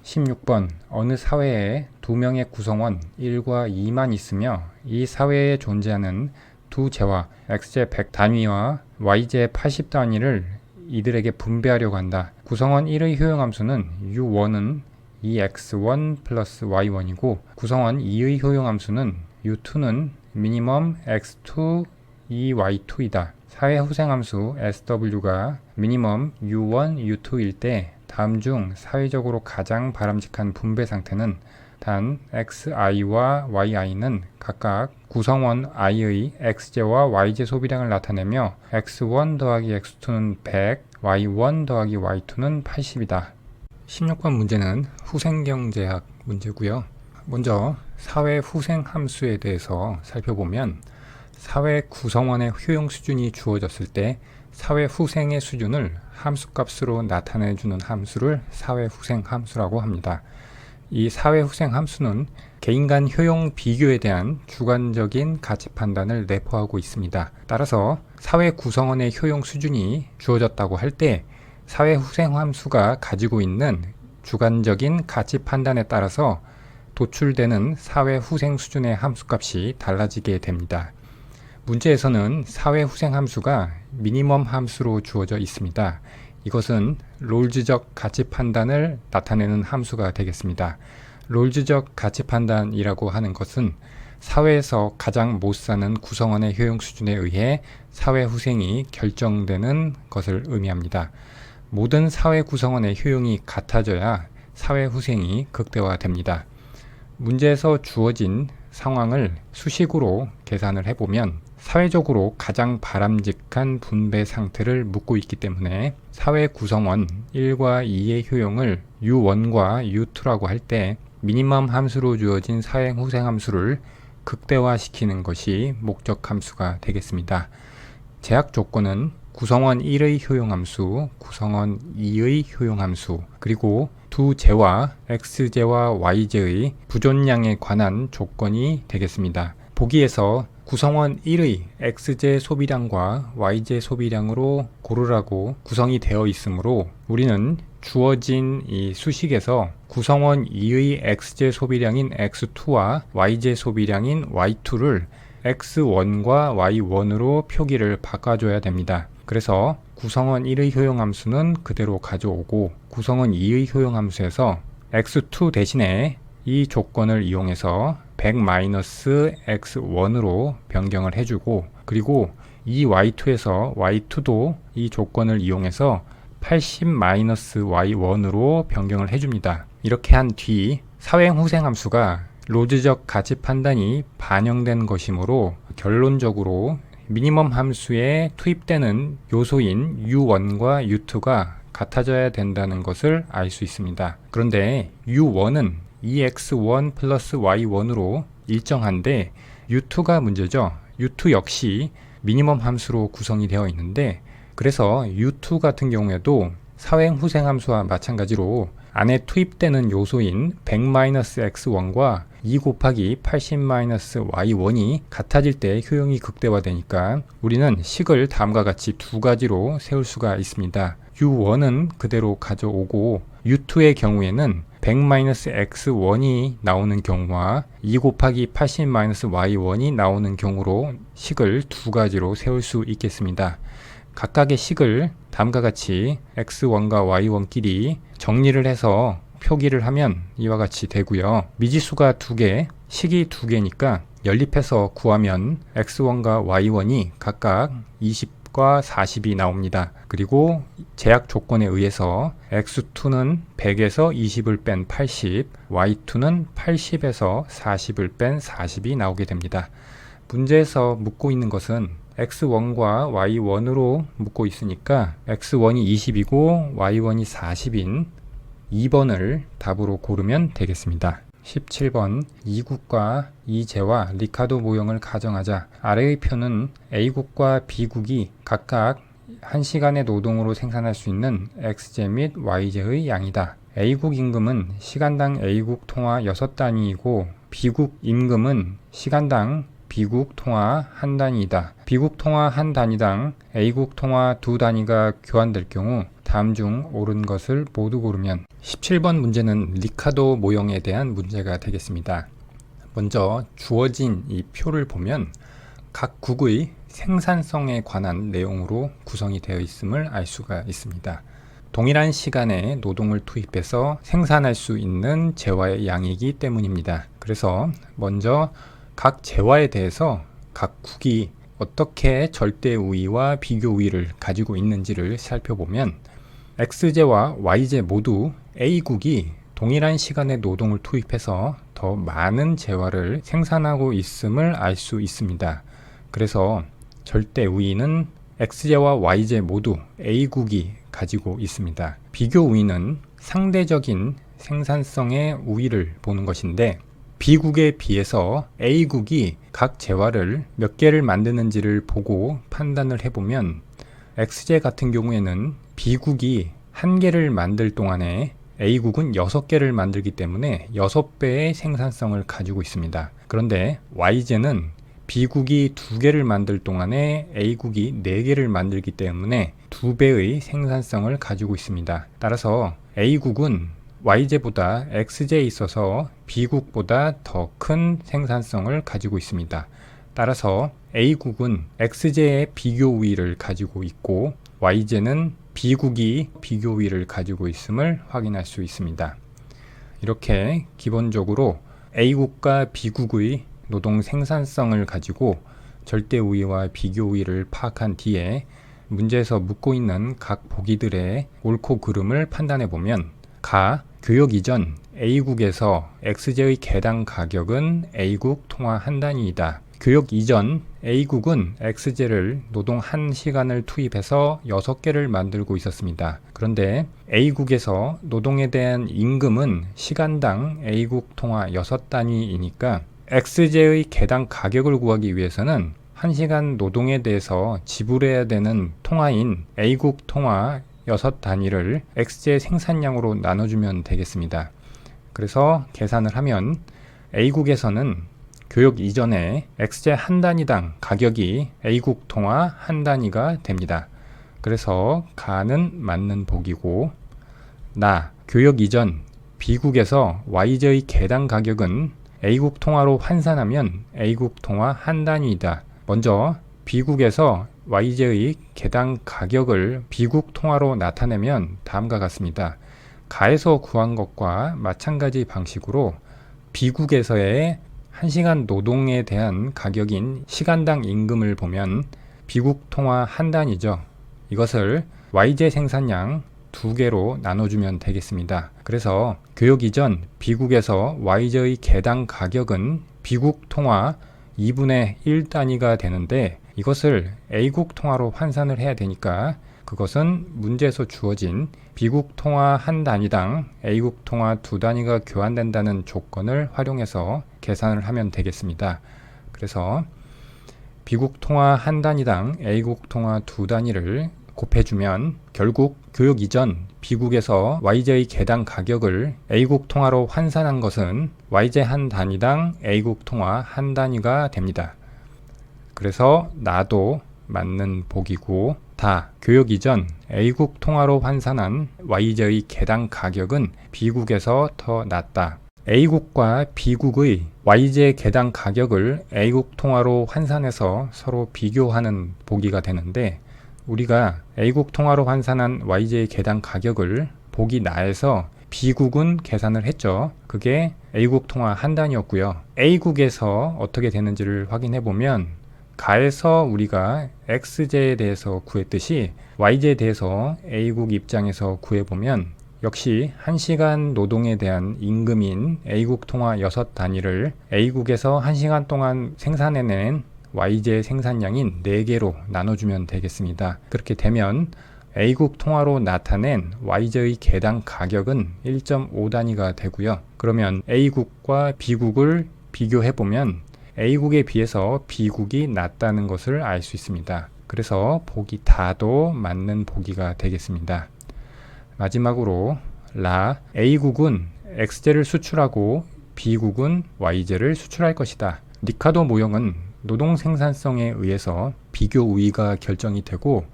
16번 어느 사회에 두 명의 구성원 1과 2만 있으며 이 사회에 존재하는 두 재와 x제 100 단위와 y제 80 단위를 이들에게 분배하려고 한다. 구성원 1의 효용함수는 u1은 2x1 플러스 y1이고 구성원 2의 효용함수는 u2는 미니멈 x2 2y2이다. 사회후생함수 sw가 미니멈 u1, u2일 때 다음 중 사회적으로 가장 바람직한 분배 상태는 단 xi와 yi는 각각 구성원 i의 x제와 y제 소비량을 나타내며 x1 더하기 x2는 100, y1 더하기 y2는 80이다. 16번 문제는 후생경제학 문제고요. 먼저 사회후생함수에 대해서 살펴보면 사회 구성원의 효용 수준이 주어졌을 때 사회후생의 수준을 함수값으로 나타내주는 함수를 사회후생함수라고 합니다. 이 사회후생함수는 개인 간 효용 비교에 대한 주관적인 가치 판단을 내포하고 있습니다. 따라서 사회 구성원의 효용 수준이 주어졌다고 할 때 사회후생함수가 가지고 있는 주관적인 가치 판단에 따라서 도출되는 사회후생 수준의 함수값이 달라지게 됩니다. 문제에서는 사회후생함수가 미니멈 함수로 주어져 있습니다. 이것은 롤즈적 가치 판단을 나타내는 함수가 되겠습니다. 롤즈적 가치 판단이라고 하는 것은 사회에서 가장 못 사는 구성원의 효용 수준에 의해 사회후생이 결정되는 것을 의미합니다. 모든 사회 구성원의 효용이 같아져야 사회후생이 극대화됩니다. 문제에서 주어진 상황을 수식으로 계산을 해보면 사회적으로 가장 바람직한 분배 상태를 묻고 있기 때문에 사회 구성원 1과 2의 효용을 u1과 u2라고 할 때 미니멈 함수로 주어진 사회후생 함수를 극대화시키는 것이 목적 함수가 되겠습니다. 제약 조건은 구성원 1의 효용함수, 구성원 2의 효용함수, 그리고 두 제와 x제와 y제의 부존량에 관한 조건이 되겠습니다. 보기에서 구성원 1의 x제 소비량과 y제 소비량으로 고르라고 구성이 되어 있으므로 우리는 주어진 이 수식에서 구성원 2의 x제 소비량인 x2와 y제 소비량인 y2를 x1과 y1으로 표기를 바꿔줘야 됩니다. 그래서 구성원 1의 효용함수는 그대로 가져오고 구성원 2의 효용함수에서 x2 대신에 이 조건을 이용해서 100-x1으로 변경을 해주고 그리고 이 y2에서 y2도 이 조건을 이용해서 80-y1으로 변경을 해줍니다. 이렇게 한 뒤 사회후생함수가 롤즈적 가치 판단이 반영된 것이므로 결론적으로 미니멈 함수에 투입되는 요소인 u1과 u2가 같아져야 된다는 것을 알 수 있습니다. 그런데 u1은 2x1 플러스 y1으로 일정한데 u2가 문제죠. u2 역시 미니멈 함수로 구성이 되어 있는데 그래서 u2 같은 경우에도 사회후생함수와 마찬가지로 안에 투입되는 요소인 100-x1과 2 곱하기 80-y1이 같아질 때 효용이 극대화되니까 우리는 식을 다음과 같이 두 가지로 세울 수가 있습니다. u1은 그대로 가져오고 u2의 경우에는 100-x1이 나오는 경우와 2 곱하기 80-y1이 나오는 경우로 식을 두 가지로 세울 수 있겠습니다. 각각의 식을 다음과 같이 x1과 y1끼리 정리를 해서 표기를 하면 이와 같이 되고요. 미지수가 2개, 식이 2개니까 연립해서 구하면 x1과 y1이 각각 20과 40이 나옵니다. 그리고 제약 조건에 의해서 x2는 100에서 20을 뺀 80, y2는 80에서 40을 뺀 40이 나오게 됩니다. 문제에서 묻고 있는 것은 x1과 y1으로 묻고 있으니까 x1이 20이고 y1이 40인 2번을 답으로 고르면 되겠습니다. 17번 E국과 E제와 리카도 모형을 가정하자. 아래의 표는 A국과 B국이 각각 1시간의 노동으로 생산할 수 있는 X제 및 Y제의 양이다. A국 임금은 시간당 A국 통화 6단위이고 B국 임금은 시간당 B국 통화 한 단위이다. B국 통화 한 단위당 A국 통화 두 단위가 교환될 경우 다음 중 옳은 것을 모두 고르면 17번 문제는 리카도 모형에 대한 문제가 되겠습니다. 먼저 주어진 이 표를 보면 각 국의 생산성에 관한 내용으로 구성이 되어 있음을 알 수가 있습니다. 동일한 시간에 노동을 투입해서 생산할 수 있는 재화의 양이기 때문입니다. 그래서 먼저 각 재화에 대해서 각 국이 어떻게 절대 우위와 비교 우위를 가지고 있는지를 살펴보면 X제와 Y제 모두 A국이 동일한 시간에 노동을 투입해서 더 많은 재화를 생산하고 있음을 알 수 있습니다. 그래서 절대 우위는 X제와 Y제 모두 A국이 가지고 있습니다. 비교 우위는 상대적인 생산성의 우위를 보는 것인데 B국에 비해서 A국이 각 재화를 몇 개를 만드는지를 보고 판단을 해보면 X제 같은 경우에는 B국이 한 개를 만들 동안에 A국은 6개를 만들기 때문에 6배의 생산성을 가지고 있습니다. 그런데 Y제는 B국이 2개를 만들 동안에 A국이 4개를 만들기 때문에 2배의 생산성을 가지고 있습니다. 따라서 A국은 Y제보다 X제에 있어서 B국보다 더 큰 생산성을 가지고 있습니다. 따라서 A국은 X제의 비교 우위를 가지고 있고 Y제는 B국이 비교 우위를 가지고 있음을 확인할 수 있습니다. 이렇게 기본적으로 A국과 B국의 노동 생산성을 가지고 절대 우위와 비교 우위를 파악한 뒤에 문제에서 묻고 있는 각 보기들의 옳고 그름을 판단해 보면 가 교역 이전 A국에서 X제의 개당 가격은 A국 통화 한 단위이다. 교역 이전 A국은 X제를 노동 1시간을 투입해서 6개를 만들고 있었습니다. 그런데 A국에서 노동에 대한 임금은 시간당 A국 통화 6단위이니까 X제의 개당 가격을 구하기 위해서는 1시간 노동에 대해서 지불해야 되는 통화인 A국 통화 6단위를 X제 생산량으로 나눠주면 되겠습니다. 그래서 계산을 하면 A국에서는 교역 이전에 X제 한 단위당 가격이 A국 통화 한 단위가 됩니다. 그래서 가는 맞는 보기고 교역 이전 B국에서 Y제의 개당 가격은 A국 통화로 환산하면 A국 통화 한 단위이다. 먼저 B국에서 Y제의 개당 가격을 B국 통화로 나타내면 다음과 같습니다. 가에서 구한 것과 마찬가지 방식으로 B국에서의 1시간 노동에 대한 가격인 시간당 임금을 보면 B국 통화 한 단위죠. 이것을 Y제 생산량 2개로 나눠주면 되겠습니다. 그래서 교역 이전 B국에서 Y제의 개당 가격은 B국 통화 2분의 1 단위가 되는데 이것을 A국 통화로 환산을 해야 되니까 그것은 문제에서 주어진 B국 통화 한 단위당 A국 통화 2단위가 교환된다는 조건을 활용해서 계산을 하면 되겠습니다. 그래서 B국 통화 한 단위당 A국 통화 2단위를 곱해주면 결국 교역 이전 B국에서 Y제의 개당 가격을 A국 통화로 환산한 것은 Y제 한 단위당 A국 통화 한 단위가 됩니다. 그래서 나도 맞는 보기고 교역 이전 A국 통화로 환산한 Y제의 개당 가격은 B국에서 더 낮다. A국과 B국의 Y제 개당 가격을 A국 통화로 환산해서 서로 비교하는 보기가 되는데 우리가 A국 통화로 환산한 Y제의 개당 가격을 보기 나에서 B국은 계산을 했죠. 그게 A국 통화 한 단위였고요. A국에서 어떻게 되는지를 확인해 보면 가에서 우리가 X제에 대해서 구했듯이 Y제에 대해서 A국 입장에서 구해보면 역시 1시간 노동에 대한 임금인 A국 통화 6단위를 A국에서 1시간 동안 생산해낸 Y제 생산량인 4개로 나눠주면 되겠습니다. 그렇게 되면 A국 통화로 나타낸 Y제의 개당 가격은 1.5단위가 되고요. 그러면 A국과 B국을 비교해보면 A국에 비해서 B국이 낮다는 것을 알 수 있습니다. 그래서 보기 다도 맞는 보기가 되겠습니다. 마지막으로 A국은 X제를 수출하고 B국은 Y제를 수출할 것이다. 리카도 모형은 노동 생산성에 의해서 비교 우위가 결정이 되고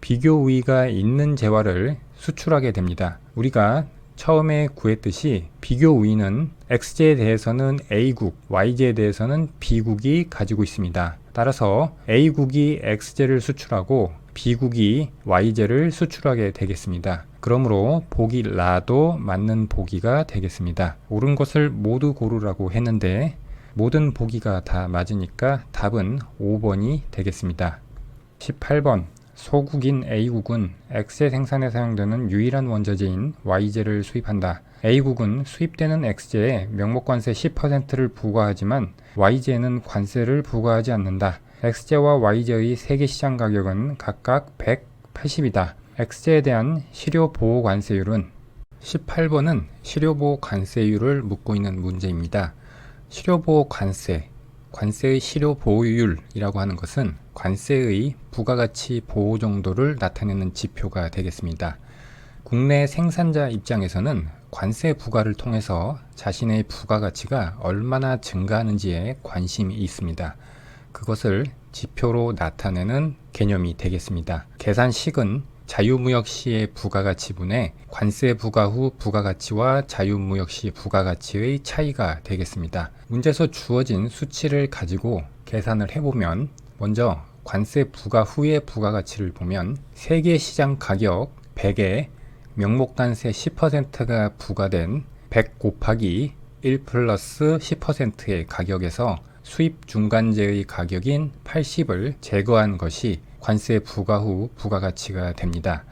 비교 우위가 있는 재화를 수출하게 됩니다. 우리가 처음에 구했듯이 비교 우위는 X제에 대해서는 A국, Y제에 대해서는 B국이 가지고 있습니다. 따라서 A국이 X제를 수출하고 B국이 Y제를 수출하게 되겠습니다. 그러므로 보기 라도 맞는 보기가 되겠습니다. 옳은 것을 모두 고르라고 했는데 모든 보기가 다 맞으니까 답은 5번이 되겠습니다. 18번 소국인 A국은 X제 생산에 사용되는 유일한 원자재인 Y제를 수입한다. A국은 수입되는 X제에 명목관세 10%를 부과하지만 Y제에는 관세를 부과하지 않는다. X제와 Y제의 세계 시장 가격은 각각 180이다. X제에 대한 실효보호 관세율은 18번은 실효보호 관세율을 묻고 있는 문제입니다. 실효보호 관세, 관세의 실효보호율이라고 하는 것은 관세의 부가가치 보호 정도를 나타내는 지표가 되겠습니다. 국내 생산자 입장에서는 관세 부과를 통해서 자신의 부가가치가 얼마나 증가하는지에 관심이 있습니다. 그것을 지표로 나타내는 개념이 되겠습니다. 계산식은 자유무역 시의 부가가치분의 관세 부과 후 부가가치와 자유무역 시 부가가치의 차이가 되겠습니다. 문제에서 주어진 수치를 가지고 계산을 해보면 먼저 관세 부과 후의 부가가치를 보면 세계 시장 가격 100에 명목관세 10%가 부과된 100 곱하기 1 플러스 10%의 가격에서 수입 중간재의 가격인 80을 제거한 것이 관세 부과 후 부가가치가 됩니다.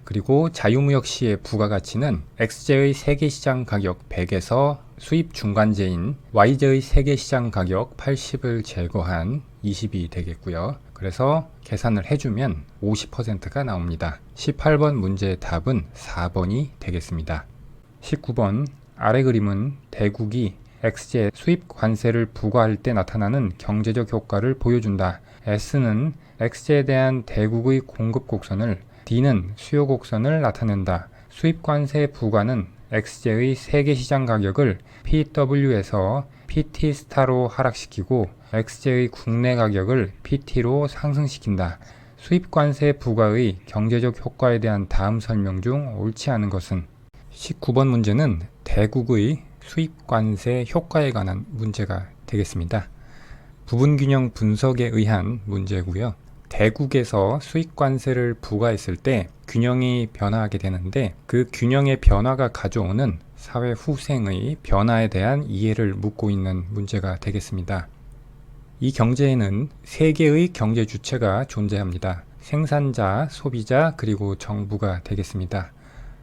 그리고 자유무역 시의 부가가치는 X제의 세계시장 가격 100에서 수입 중간재인 Y제의 세계시장 가격 80을 제거한 20이 되겠고요. 그래서 계산을 해주면 50%가 나옵니다. 18번 문제의 답은 4번이 되겠습니다. 19번 아래 그림은 대국이 X제 수입 관세를 부과할 때 나타나는 경제적 효과를 보여준다. S는 X제에 대한 대국의 공급 곡선을, D는 수요 곡선을 나타낸다. 수입 관세 부과는 X제의 세계 시장 가격을 PW에서 PT 스타로 하락시키고 X제의 국내 가격을 PT로 상승시킨다. 수입 관세 부과의 경제적 효과에 대한 다음 설명 중 옳지 않은 것은 19번 문제는 대국의 수입 관세 효과에 관한 문제가 되겠습니다. 부분균형 분석에 의한 문제고요. 대국에서 수입 관세를 부과했을 때 균형이 변화하게 되는데 그 균형의 변화가 가져오는 사회 후생의 변화에 대한 이해를 묻고 있는 문제가 되겠습니다. 이 경제에는 세 개의 경제 주체가 존재합니다. 생산자, 소비자, 그리고 정부가 되겠습니다.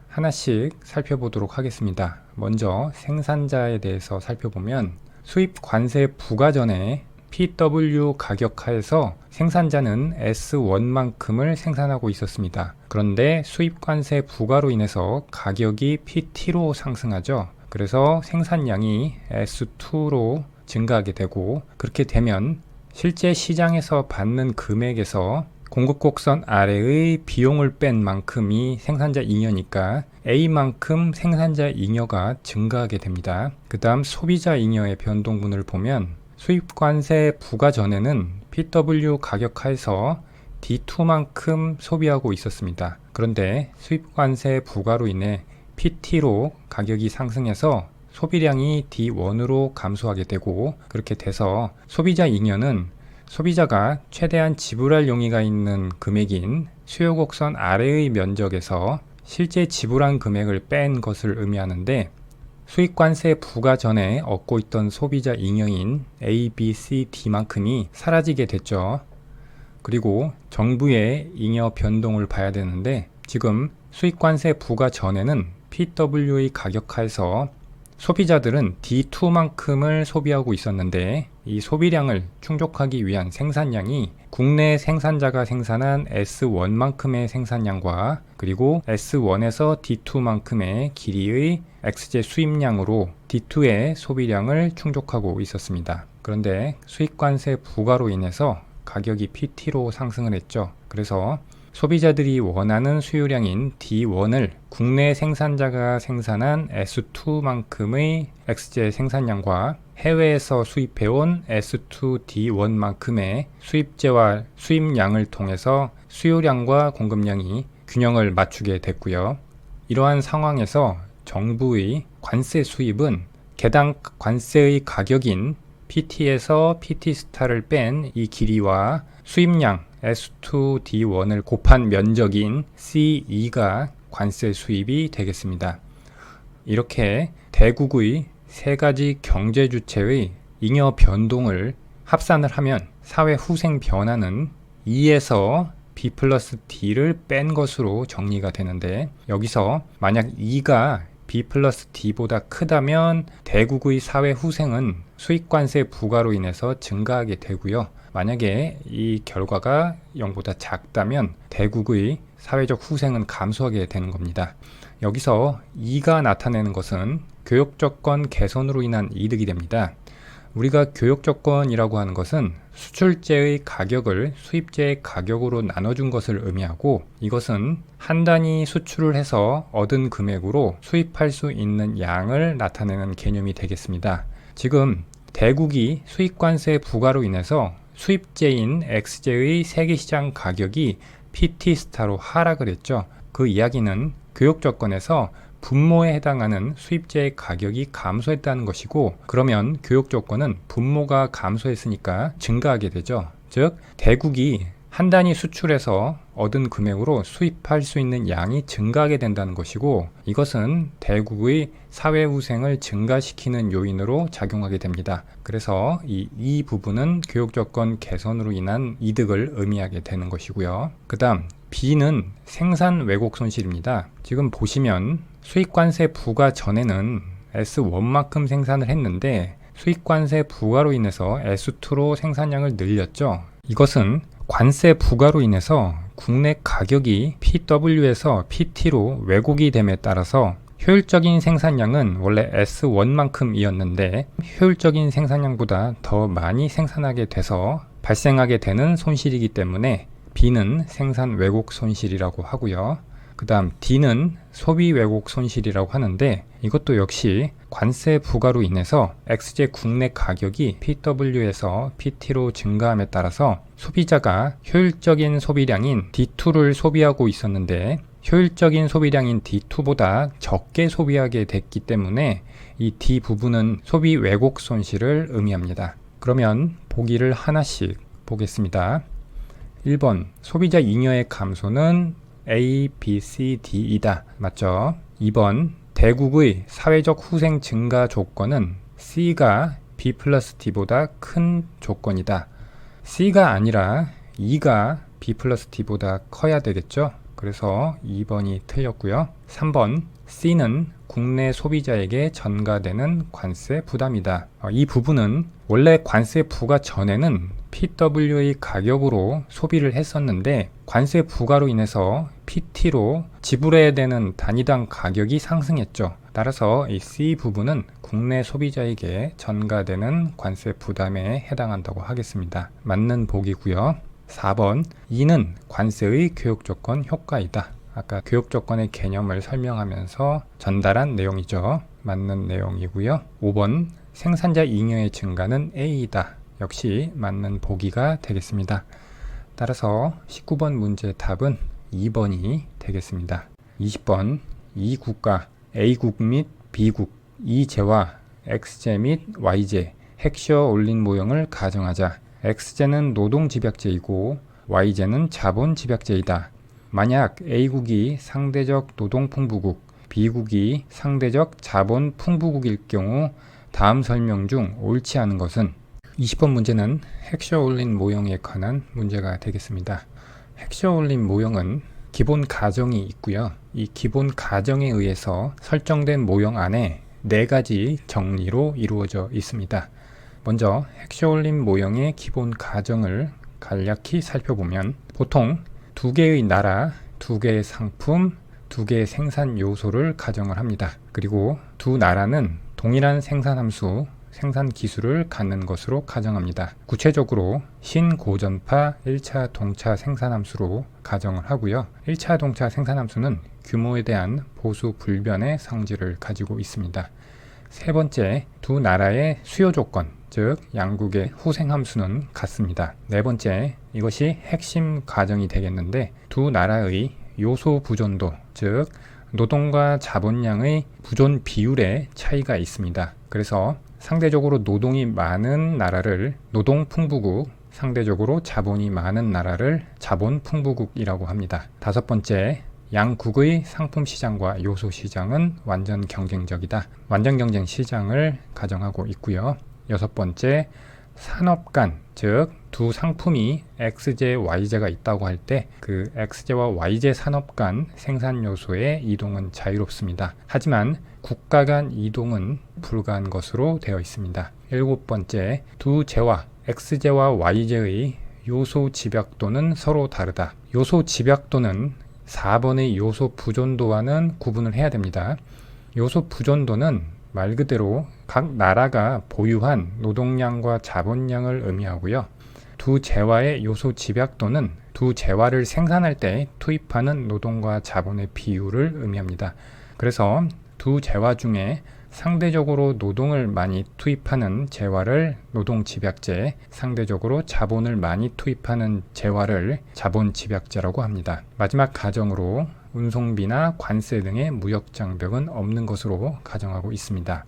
하나씩 살펴보도록 하겠습니다. 먼저 생산자에 대해서 살펴보면 수입 관세 부과 전에 PW 가격하에서 생산자는 S1만큼을 생산하고 있었습니다. 그런데 수입 관세 부과로 인해서 가격이 PT로 상승하죠. 그래서 생산량이 S2로 증가하게 되고 그렇게 되면 실제 시장에서 받는 금액에서 공급곡선 아래의 비용을 뺀 만큼이 생산자 잉여니까 A만큼 생산자 잉여가 증가하게 됩니다. 그 다음 소비자 잉여의 변동분을 보면 수입관세 부과 전에는 PW 가격하에서 D2만큼 소비하고 있었습니다. 그런데 수입관세 부과로 인해 PT로 가격이 상승해서 소비량이 D1으로 감소하게 되고 그렇게 돼서 소비자 잉여는 소비자가 최대한 지불할 용의가 있는 금액인 수요곡선 아래의 면적에서 실제 지불한 금액을 뺀 것을 의미하는데 수입관세 부과 전에 얻고 있던 소비자 잉여인 A, B, C, D만큼이 사라지게 됐죠. 그리고 정부의 잉여 변동을 봐야 되는데 지금 수입관세 부과 전에는 PW의 가격하에서 소비자들은 D2만큼을 소비하고 있었는데 이 소비량을 충족하기 위한 생산량이 국내 생산자가 생산한 S1만큼의 생산량과 그리고 S1에서 D2만큼의 길이의 X제 수입량으로 D2의 소비량을 충족하고 있었습니다. 그런데 수입관세 부과로 인해서 가격이 PT로 상승을 했죠. 그래서 소비자들이 원하는 수요량인 D1을 국내 생산자가 생산한 S2만큼의 XJ 생산량과 해외에서 수입해온 S2D1만큼의 수입재와 수입량을 통해서 수요량과 공급량이 균형을 맞추게 됐고요. 이러한 상황에서 정부의 관세 수입은 개당 관세의 가격인 PT에서 PT스타를 뺀 이 길이와 수입량 S2D1을 곱한 면적인 C2가 관세 수입이 되겠습니다. 이렇게 대국의 세 가지 경제 주체의 잉여 변동을 합산을 하면 사회 후생 변화는 E에서 B 플러스 D를 뺀 것으로 정리가 되는데, 여기서 만약 E가 B 플러스 D보다 크다면 대국의 사회 후생은 수입관세 부과로 인해서 증가하게 되고요. 만약에 이 결과가 0보다 작다면 대국의 사회적 후생은 감소하게 되는 겁니다. 여기서 E가 나타내는 것은 교역조건 개선으로 인한 이득이 됩니다. 우리가 교역조건이라고 하는 것은 수출재의 가격을 수입재의 가격으로 나눠준 것을 의미하고, 이것은 한 단위 수출을 해서 얻은 금액으로 수입할 수 있는 양을 나타내는 개념이 되겠습니다. 지금 대국이 수입관세 부과로 인해서 수입재인 XJ의 세계시장 가격이 PT스타로 하락을 했죠. 그 이야기는 교역조건에서 분모에 해당하는 수입재의 가격이 감소했다는 것이고, 그러면 교역조건은 분모가 감소했으니까 증가하게 되죠. 즉 대국이 한 단위 수출해서 얻은 금액으로 수입할 수 있는 양이 증가하게 된다는 것이고, 이것은 대국의 사회후생을 증가시키는 요인으로 작용하게 됩니다. 그래서 이 부분은 교역조건 개선으로 인한 이득을 의미하게 되는 것이고요. 그 다음 B는 생산 왜곡 손실입니다. 지금 보시면 수입관세 부과 전에는 S1만큼 생산을 했는데 수입관세 부과로 인해서 S2로 생산량을 늘렸죠. 이것은 관세 부과로 인해서 국내 가격이 PW에서 PT로 왜곡이 됨에 따라서 효율적인 생산량은 원래 S1만큼이었는데 효율적인 생산량보다 더 많이 생산하게 돼서 발생하게 되는 손실이기 때문에 B는 생산 왜곡 손실이라고 하고요. 그 다음 D는 소비 왜곡 손실이라고 하는데, 이것도 역시 관세 부과로 인해서 XJ 국내 가격이 PW에서 PT로 증가함에 따라서 소비자가 효율적인 소비량인 D2를 소비하고 있었는데 효율적인 소비량인 D2보다 적게 소비하게 됐기 때문에 이 D 부분은 소비 왜곡 손실을 의미합니다. 그러면 보기를 하나씩 보겠습니다. 1번 소비자 잉여의 감소는 A, B, C, D이다. 맞죠? 2번 대국의 사회적 후생 증가 조건은 C가 B 플러스 D보다 큰 조건이다. C가 아니라 E가 B 플러스 D보다 커야 되겠죠? 그래서 2번이 틀렸고요. 3번 C는 국내 소비자에게 전가되는 관세 부담이다. 이 부분은 원래 관세 부과 전에는 PW의 가격으로 소비를 했었는데 관세 부과로 인해서 PT로 지불해야 되는 단위당 가격이 상승했죠. 따라서 이 C 부분은 국내 소비자에게 전가되는 관세 부담에 해당한다고 하겠습니다. 맞는 보기고요. 4번 E는 관세의 교역조건 효과이다. 아까 교역조건의 개념을 설명하면서 전달한 내용이죠. 맞는 내용이고요. 5번 생산자 잉여의 증가는 A이다. 역시 맞는 보기가 되겠습니다. 따라서 19번 문제 답은 2번이 되겠습니다. 20번 이 국가 A국 및 B국 E제와 X제 및 Y제 핵시어 올린 모형을 가정하자. X제는 노동집약제이고 Y제는 자본집약제이다. 만약 A국이 상대적 노동풍부국, B국이 상대적 자본풍부국일 경우 다음 설명 중 옳지 않은 것은? 20번 문제는 핵시어 올린 모형에 관한 문제가 되겠습니다. 핵시어 올린 모형은 기본 가정이 있고요. 이 기본 가정에 의해서 설정된 모형 안에 4가지 정리로 이루어져 있습니다. 먼저 핵시어 올린 모형의 기본 가정을 간략히 살펴보면 보통 2개의 나라, 2개의 상품, 2개의 생산 요소를 가정을 합니다. 그리고 두 나라는 동일한 생산함수 생산 기술을 갖는 것으로 가정합니다. 구체적으로 신고전파 1차 동차 생산함수로 가정을 하고요. 1차 동차 생산함수는 규모에 대한 보수 불변의 성질을 가지고 있습니다. 세 번째, 두 나라의 수요 조건, 즉 양국의 후생함수는 같습니다. 네 번째, 이것이 핵심 과정이 되겠는데 두 나라의 요소 부존도, 즉 노동과 자본량의 부존 비율의 차이가 있습니다. 그래서 상대적으로 노동이 많은 나라를 노동풍부국, 상대적으로 자본이 많은 나라를 자본풍부국이라고 합니다. 다섯 번째, 양국의 상품 시장과 요소 시장은 완전 경쟁적이다. 완전 경쟁 시장을 가정하고 있고요. 여섯 번째, 산업 간, 즉 두 상품이 X제, Y제가 있다고 할 때 그 X제와 Y제 산업 간 생산 요소의 이동은 자유롭습니다. 하지만 국가 간 이동은 불가한 것으로 되어 있습니다. 일곱 번째, 두 제와 X제와 Y제의 요소 집약도는 서로 다르다. 요소 집약도는 4번의 요소 부존도와는 구분을 해야 됩니다. 요소 부존도는 말 그대로 각 나라가 보유한 노동량과 자본량을 의미하고요. 두 재화의 요소 집약도는 두 재화를 생산할 때 투입하는 노동과 자본의 비율을 의미합니다. 그래서 두 재화 중에 상대적으로 노동을 많이 투입하는 재화를 노동집약제, 상대적으로 자본을 많이 투입하는 재화를 자본집약제라고 합니다. 마지막 가정으로 운송비나 관세 등의 무역 장벽은 없는 것으로 가정하고 있습니다.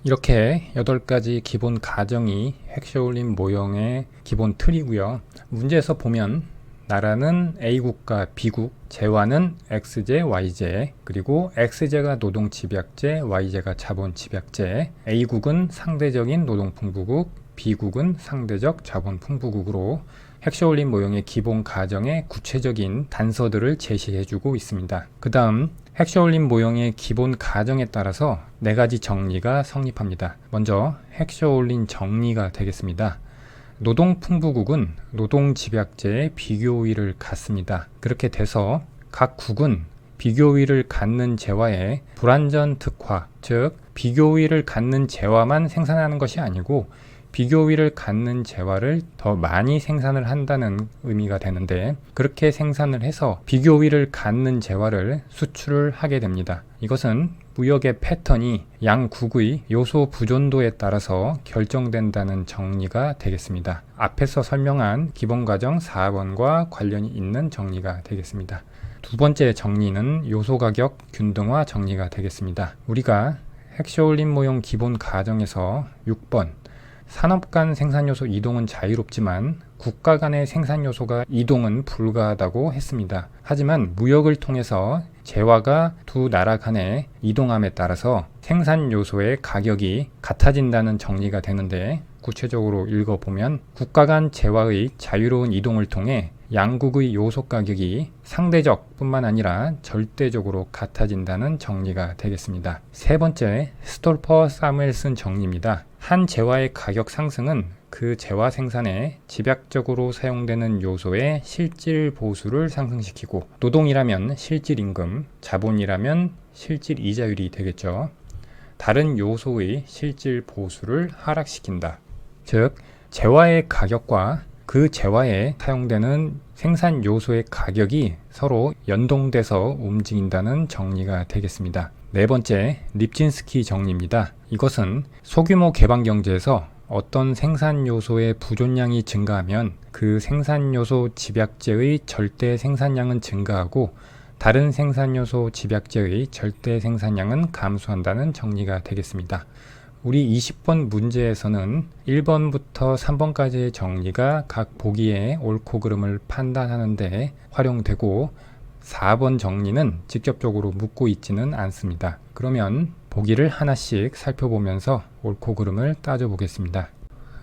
이렇게 8가지 기본 가정이 핵쇼울린 모형의 기본 틀이고요. 문제에서 보면 나라는 A국과 B국, 재화는 X제, Y제, 그리고 X제가 노동집약제, Y제가 자본집약제, A국은 상대적인 노동풍부국, B국은 상대적 자본풍부국으로 핵쇼울린 모형의 기본 가정의 구체적인 단서들을 제시해주고 있습니다. 그 다음 핵쇼울린 모형의 기본 가정에 따라서 4가지 정리가 성립합니다. 먼저 핵쇼울린 정리가 되겠습니다. 노동풍부국은 노동집약제의 비교우위를 갖습니다. 그렇게 돼서 각 국은 비교우위를 갖는 재화의 불완전 특화, 즉 비교우위를 갖는 재화만 생산하는 것이 아니고 비교우위를 갖는 재화를 더 많이 생산을 한다는 의미가 되는데, 그렇게 생산을 해서 비교우위를 갖는 재화를 수출을 하게 됩니다. 이것은 무역의 패턴이 양국의 요소 부존도에 따라서 결정된다는 정리가 되겠습니다. 앞에서 설명한 기본과정 4번과 관련이 있는 정리가 되겠습니다. 두 번째 정리는 요소가격 균등화 정리가 되겠습니다. 우리가 핵쇼울린 모형 기본 가정에서 6번 산업 간 생산요소 이동은 자유롭지만 국가 간의 생산요소가 이동은 불가하다고 했습니다. 하지만 무역을 통해서 재화가 두 나라 간의 이동함에 따라서 생산요소의 가격이 같아진다는 정리가 되는데, 구체적으로 읽어보면 국가 간 재화의 자유로운 이동을 통해 양국의 요소 가격이 상대적 뿐만 아니라 절대적으로 같아진다는 정리가 되겠습니다. 세 번째, 스톨퍼 사무엘슨 정리입니다. 한 재화의 가격 상승은 그 재화 생산에 집약적으로 사용되는 요소의 실질 보수를 상승시키고, 노동이라면 실질 임금, 자본이라면 실질 이자율이 되겠죠. 다른 요소의 실질 보수를 하락시킨다. 즉, 재화의 가격과 그 재화에 사용되는 생산 요소의 가격이 서로 연동돼서 움직인다는 정리가 되겠습니다. 네 번째, 립진스키 정리입니다. 이것은 소규모 개방 경제에서 어떤 생산 요소의 부존량이 증가하면 그 생산 요소 집약제의 절대 생산량은 증가하고 다른 생산 요소 집약제의 절대 생산량은 감소한다는 정리가 되겠습니다. 우리 20번 문제에서는 1번부터 3번까지의 정리가 각 보기의 옳고 그름을 판단하는 데 활용되고, 4번 정리는 직접적으로 묻고 있지는 않습니다. 그러면 보기를 하나씩 살펴보면서 옳고 그름을 따져보겠습니다.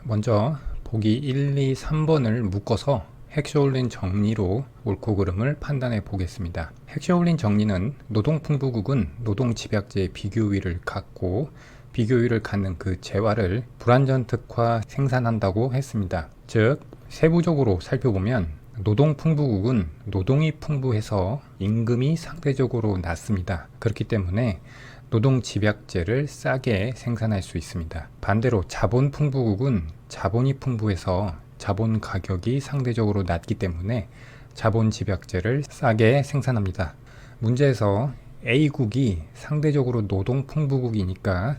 먼저 보기 1, 2, 3번을 묶어서 핵쇼울린 정리로 옳고 그름을 판단해 보겠습니다. 핵쇼울린 정리는 노동풍부국은 노동집약제의 비교우위를 갖고 비교우위를 갖는 그 재화를 불완전 특화 생산한다고 했습니다. 즉, 세부적으로 살펴보면 노동풍부국은 노동이 풍부해서 임금이 상대적으로 낮습니다. 그렇기 때문에 노동 집약제를 싸게 생산할 수 있습니다. 반대로 자본 풍부국은 자본이 풍부해서 자본 가격이 상대적으로 낮기 때문에 자본 집약제를 싸게 생산합니다. 문제에서 A국이 상대적으로 노동 풍부국이니까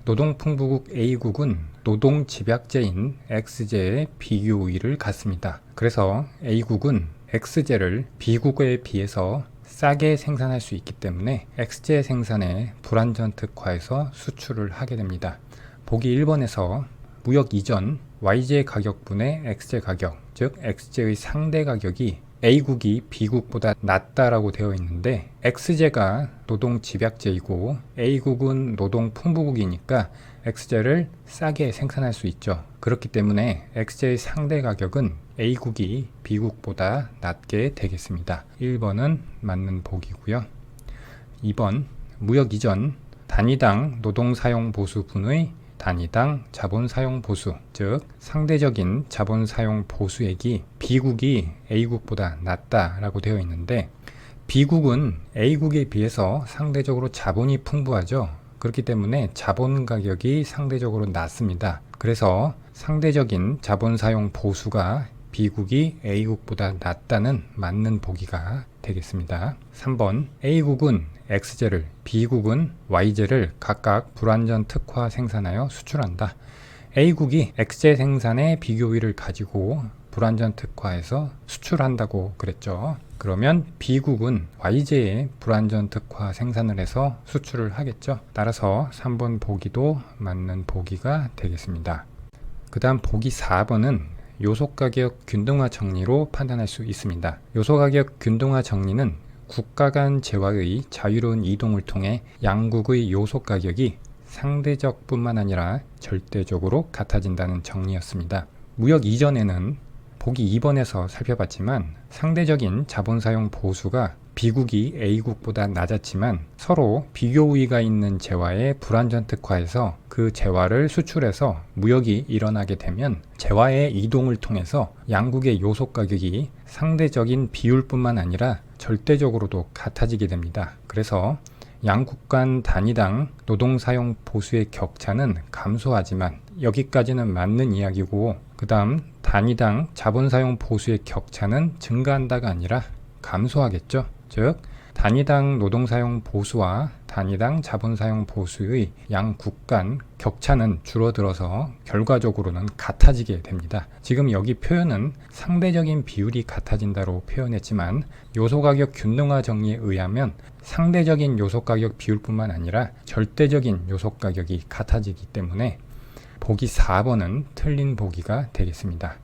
노동 풍부국 A국은 노동 집약제인 X제의 비교 우위를 갖습니다. 그래서 A국은 X제를 B국에 비해서 싸게 생산할 수 있기 때문에 X제 생산에 불완전 특화해서 수출을 하게 됩니다. 보기 1번에서 무역 이전 Y제 가격분의 X제 가격, 즉 X제의 상대 가격이 A국이 B국보다 낮다라고 되어 있는데 X제가 노동 집약제이고 A국은 노동 풍부국이니까 X제를 싸게 생산할 수 있죠. 그렇기 때문에 X제의 상대 가격은 A국이 B국보다 낮게 되겠습니다. 1번은 맞는 보기고요. 2번 무역 이전 단위당 노동 사용 보수분의 단위당 자본 사용 보수, 즉 상대적인 자본 사용 보수액이 B국이 A국보다 낮다라고 되어 있는데 B국은 A국에 비해서 상대적으로 자본이 풍부하죠. 그렇기 때문에 자본 가격이 상대적으로 낮습니다. 그래서 상대적인 자본 사용 보수가 B국이 A국보다 낮다는 맞는 보기가 되겠습니다. 3번 A국은 X제를, B국은 Y제를 각각 불완전 특화 생산하여 수출한다. A국이 X제 생산의 비교율을 가지고 불완전 특화해서 수출한다고 그랬죠. 그러면 B국은 Y제의 불완전 특화 생산을 해서 수출을 하겠죠. 따라서 3번 보기도 맞는 보기가 되겠습니다. 그 다음 보기 4번은 요소가격 균등화 정리로 판단할 수 있습니다. 요소가격 균등화 정리는 국가 간 재화의 자유로운 이동을 통해 양국의 요소가격이 상대적 뿐만 아니라 절대적으로 같아진다는 정리였습니다. 무역 이전에는 보기 2번에서 살펴봤지만 상대적인 자본사용 보수가 B국이 A국보다 낮았지만 서로 비교 우위가 있는 재화에 불완전 특화해서 그 재화를 수출해서 무역이 일어나게 되면 재화의 이동을 통해서 양국의 요소 가격이 상대적인 비율뿐만 아니라 절대적으로도 같아지게 됩니다. 그래서 양국 간 단위당 노동 사용 보수의 격차는 감소하지만 여기까지는 맞는 이야기고 그 다음 단위당 자본 사용 보수의 격차는 증가한다가 아니라 감소하겠죠. 즉 단위당 노동 사용 보수와 단위당 자본 사용 보수의 양국 간 격차는 줄어들어서 결과적으로는 같아지게 됩니다. 지금 여기 표현은 상대적인 비율이 같아진다로 표현했지만 요소가격 균등화 정리에 의하면 상대적인 요소가격 비율뿐만 아니라 절대적인 요소가격이 같아지기 때문에 보기 4번은 틀린 보기가 되겠습니다.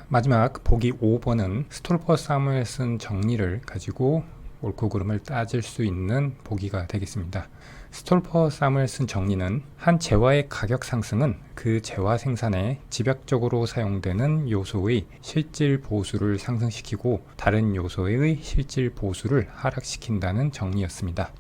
마지막 보기 5번은 스톨퍼 사무엘슨 정리를 가지고 옳고 그름을 따질 수 있는 보기가 되겠습니다. 스톨퍼 사무엘슨 정리는 한 재화의 가격 상승은 그 재화 생산에 집약적으로 사용되는 요소의 실질 보수를 상승시키고 다른 요소의 실질 보수를 하락시킨다는 정리였습니다.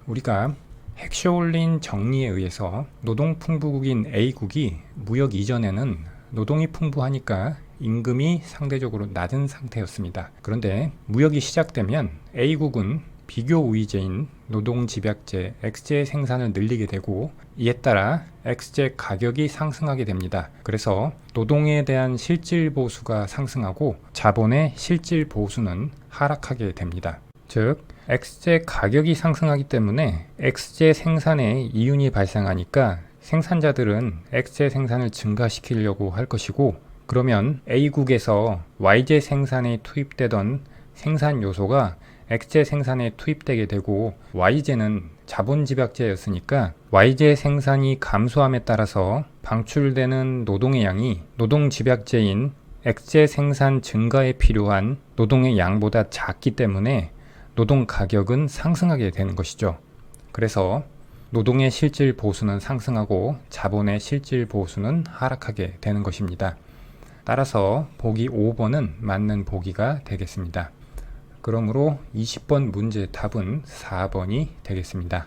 우리가 핵쇼올린 정리에 의해서 노동 풍부국인 A국이 무역 이전에는 노동이 풍부하니까 임금이 상대적으로 낮은 상태였습니다. 그런데 무역이 시작되면 A국은 비교 우위제인 노동 집약제 X제 생산을 늘리게 되고 이에 따라 X제 가격이 상승하게 됩니다. 그래서 노동에 대한 실질 보수가 상승하고 자본의 실질 보수는 하락하게 됩니다. 즉 X제 가격이 상승하기 때문에 X제 생산에 이윤이 발생하니까 생산자들은 X제 생산을 증가시키려고 할 것이고 그러면 A국에서 Y제 생산에 투입되던 생산 요소가 X제 생산에 투입되게 되고 Y제는 자본 집약제였으니까 Y제 생산이 감소함에 따라서 방출되는 노동의 양이 노동 집약제인 X제 생산 증가에 필요한 노동의 양보다 작기 때문에 노동 가격은 상승하게 되는 것이죠. 그래서 노동의 실질 보수는 상승하고 자본의 실질 보수는 하락하게 되는 것입니다. 따라서 보기 5번은 맞는 보기가 되겠습니다. 그러므로 20번 문제 답은 4번이 되겠습니다.